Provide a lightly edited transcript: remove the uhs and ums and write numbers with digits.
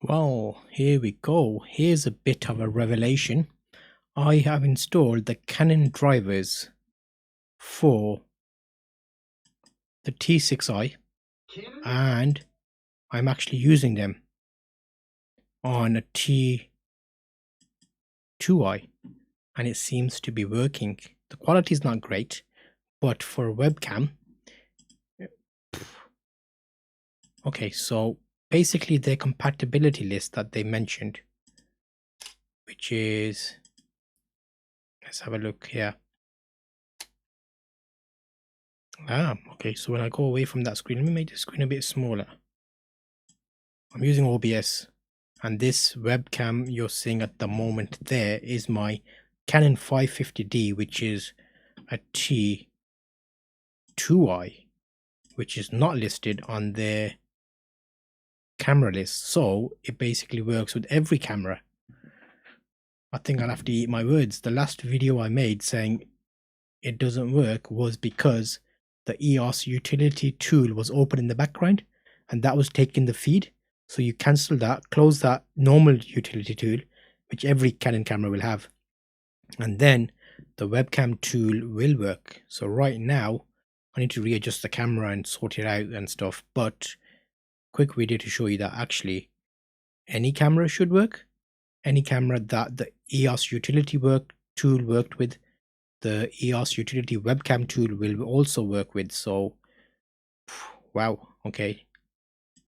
Well, here we go. Here's a bit of a revelation. I have installed the Canon drivers for the T6i and I'm actually using them on a T2i and it seems to be working. The quality is not great, but for a webcam, okay, so basically their compatibility list that they mentioned, which is, let's have a look here. Okay, so when I go away from that screen, let me make the screen a bit smaller. I'm using OBS, and this webcam you're seeing at the moment there is my Canon 550D, which is a T2i, which is not listed on their camera list. So it basically works with every camera. I think I'll have to eat my words. The last video I made saying it doesn't work was because the EOS utility tool was open in the background and that was taking the feed. So you cancel that, close that normal utility tool, which every Canon camera will have, and then the webcam tool will work. So right now I need to readjust the camera and sort it out and stuff, but quick video to show you that actually any camera should work. Any camera that the EOS utility tool worked with, the EOS utility webcam tool will also work with. So wow, okay,